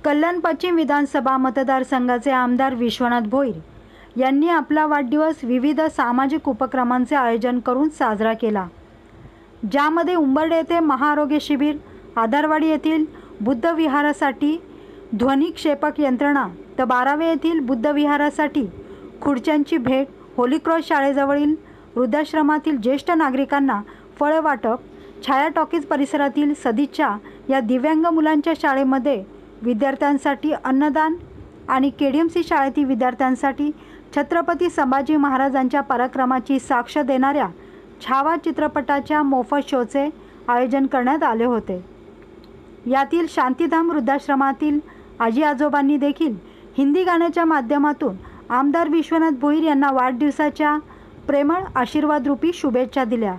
कल्याण पश्चिम विधानसभा मतदारसंघाचे आमदार विश्वनाथ भोईर यांनी आपला वाढदिवस विविध सामाजिक उपक्रमांचे आयोजन करून साजरा केला, ज्यामध्ये उंबर्डे येथे महाआरोग्य शिबिर, आधारवाडी येथील बुद्ध विहारासाठी ध्वनिक्षेपक यंत्रणा, तर बारावे येथील बुद्ध विहारासाठी खुर्च्यांची भेट, होली क्रॉस शाळेजवळील वृद्धाश्रमातील ज्येष्ठ नागरिकांना फळ वाटप, छाया टॉकीज परिसरातील सदिच्छा या दिव्यांग मुलांच्या शाळेमध्ये विद्यार्थ्यांसाठी अन्नदान आणि केडीएमसी शाळेतील विद्यार्थ्यांसाठी छत्रपती संभाजी महाराजांच्या पराक्रमाची साक्ष देणाऱ्या छावा चित्रपटाच्या मोफत शोचे आयोजन करण्यात आले होते। यातील शांतीधाम वृद्धाश्रमातील आजी आजोबांनी देखील हिंदी गाण्याच्या माध्यमातून आमदार विश्वनाथ भोईर यांना वाढदिवसाच्या प्रेमळ आशीर्वादरूपी शुभेच्छा दिल्या।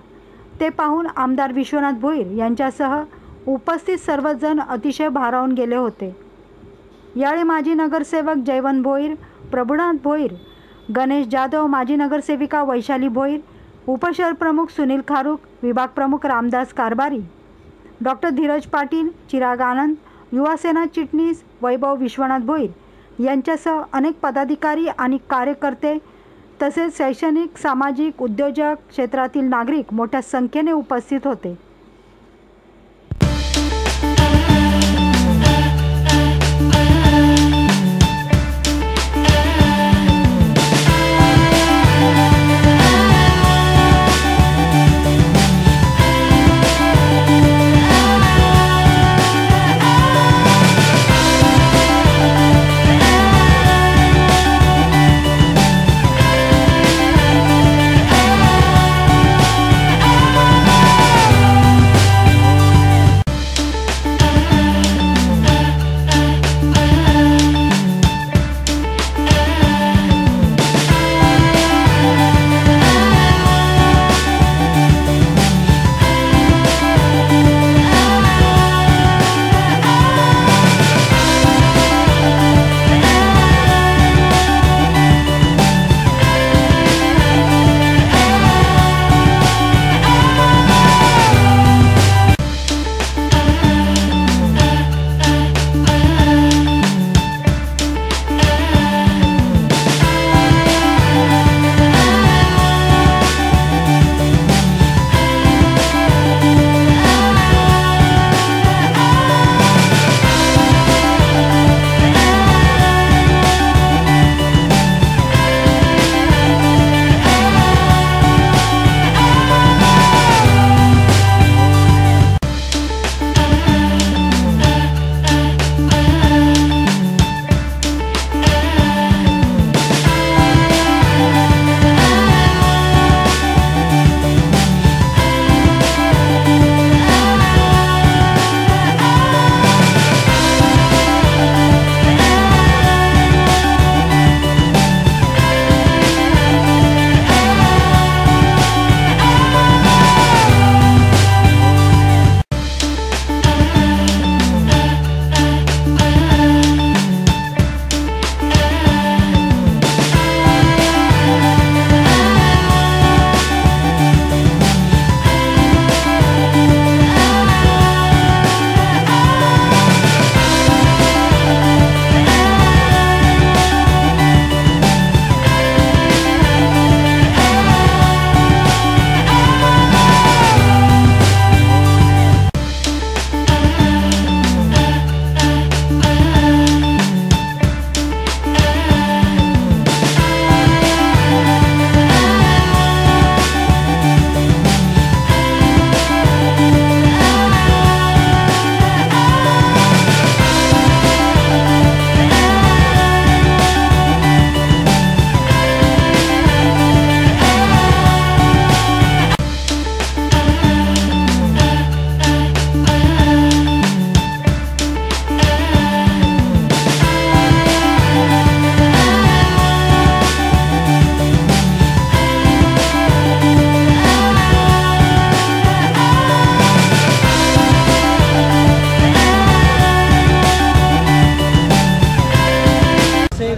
ते पाहून आमदार विश्वनाथ भोईर यांच्यासह उपस्थित सर्वजण अतिशय भारावून गेले होते। यावेळी माजी नगरसेवक जयवंत भोईर, प्रभुनाथ भोईर, गणेश जाधव, माजी नगरसेविका वैशाली भोईर, उपशहर प्रमुख सुनील खारुक, विभाग प्रमुख रामदास कारभारी, डॉक्टर धीरज पाटील, चिराग आनंद, युवासेना चिटणीस वैभव विश्वनाथ भोईर यांच्यासह अनेक पदाधिकारी आणि कार्यकर्ते तसेच शैक्षणिक, सामाजिक, उद्योजक क्षेत्रातील नागरिक मोठ्या संख्येने उपस्थित होते।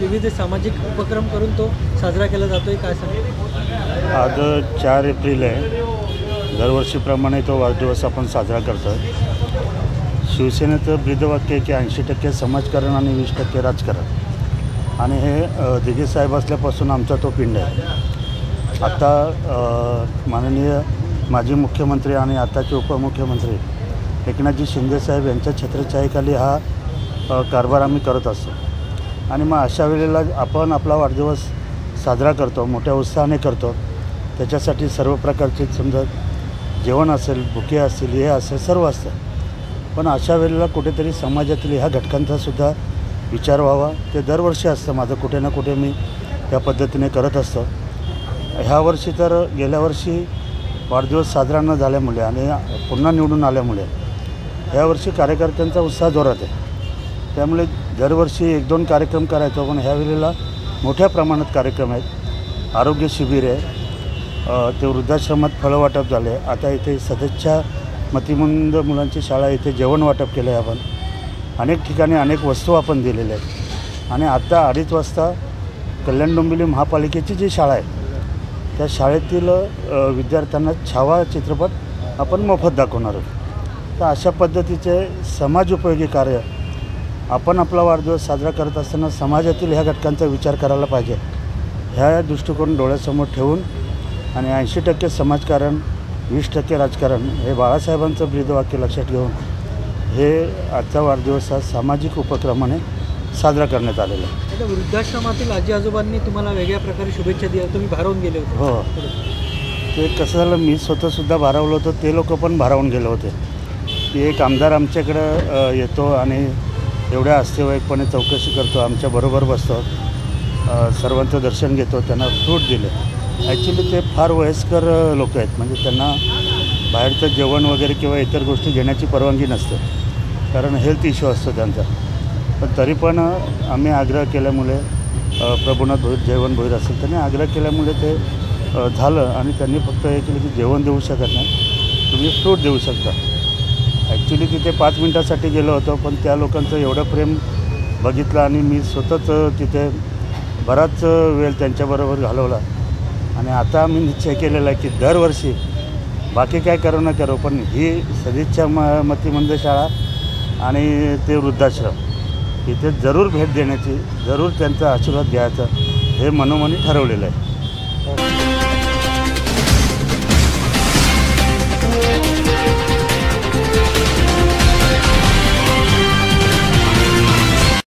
विविध सामाजिक उपक्रम करून तो साजरा केला जातोय, काय सांगेल? आज 4 एप्रिल आहे. दरवर्षीप्रमाणे तो वाढदिवस आपण साजरा करतो. शिवसेनेचं ब्रीदवाक्य आहे की 80% समाजकारण आणि 20% राजकारण. आणि हे दिघे साहेब असल्यापासून आमचा तो पिंड आहे. आता माननीय माजी मुख्यमंत्री आणि आताचे उपमुख्यमंत्री एकनाथजी शिंदेसाहेब यांच्या छत्रछायेखाली हा कारभार आम्ही करत असतो. आणि मग अशा वेळेला आपण आपला वाढदिवस साजरा करतो, मोठ्या उत्साहाने करतो. त्याच्यासाठी सर्व प्रकारचे समजा जेवण असेल, बुके असतील, हे असेल, सर्व असतं. पण अशा वेळेला कुठेतरी समाजातील ह्या घटकांचासुद्धा विचार व्हावा. ते दरवर्षी असतं माझं, कुठे ना कुठे मी त्या पद्धतीने करत असतो. ह्या वर्षी तर गेल्या वर्षी वाढदिवस साजरा न झाल्यामुळे आणि पुन्हा निवडून आल्यामुळे ह्यावर्षी कार्यकर्त्यांचा उत्साह जोरात आहे. त्यामुळे दरवर्षी 1-2 कार्यक्रम करायचो, पण ह्यावेळेला मोठ्या प्रमाणात कार्यक्रम आहेत. आरोग्य शिबिर आहे, ते वृद्धाश्रमात फळं वाटप झाले. आता इथे सदस्या मतिमंद मुलांची शाळा, इथे जेवण वाटप केलं आहे आपण. अनेक ठिकाणी अनेक वस्तू आपण दिलेल्या आहेत. आणि आता 2:30 वाजता कल्याण डोंबिवली महापालिकेची जी शाळा आहे त्या शाळेतील विद्यार्थ्यांना छावा चित्रपट आपण मोफत दाखवणार आहोत. तर अशा पद्धतीचे समाजोपयोगी कार्य आपण आपला वाढदिवस साजरा करत असताना समाजातील ह्या घटकांचा विचार करायला पाहिजे. ह्या दृष्टिकोन डोळ्यासमोर ठेवून आणि 80% समाजकारण 20% राजकारण हे बाळासाहेबांचं ब्रीदवाक्य लक्षात घेऊन हे आजचा वाढदिवस हा सामाजिक उपक्रमाने साजरा करण्यात आलेला आहे. वृद्धाश्रमातील आजी आजोबांनी तुम्हाला वेगळ्या प्रकारे शुभेच्छा दिल्या, तुम्ही भारावून गेले होते. हो, ते कसं झालं, मी स्वतःसुद्धा भारावलं होतं, ते लोक पण भारावून गेले होते. की एक आमदार आमच्याकडं येतो आणि एवढ्या अस्तेवाईकपणे चौकशी करतो, आमच्याबरोबर बसतो, सर्वांचं दर्शन घेतो, त्यांना फ्रूट दिले. ॲक्च्युली ते फार वयस्कर लोक आहेत, म्हणजे त्यांना बाहेरचं जेवण वगैरे किंवा इतर गोष्टी घेण्याची परवानगी नसते, कारण हेल्थ इश्यू असतो त्यांचा. पण तरी पण आम्ही आग्रह केल्यामुळे प्रभुनाथ भोईर, जयवंत भोईर असेल, त्यांनी आग्रह केल्यामुळे ते झालं. आणि त्यांनी फक्त हे केलं की जेवण देऊ शकत नाही, तुम्ही फ्रूट देऊ शकता. ॲक्च्युली तिथे 5 मिनटासाठी गेलो होतो, पण त्या लोकांचं एवढं प्रेम बघितलं आणि मी स्वतःच तिथे बराच वेळ त्यांच्याबरोबर घालवला. आणि आता आम्ही निश्चय केलेला आहे की दरवर्षी बाकी काय करू न करू, पण ही सदिच्छा मतिमंद शाळा आणि ते वृद्धाश्रम इथे जरूर भेट देण्याची, जरूर त्यांचा आशीर्वाद घ्यायचा हे मनोमनी ठरवलेलं आहे.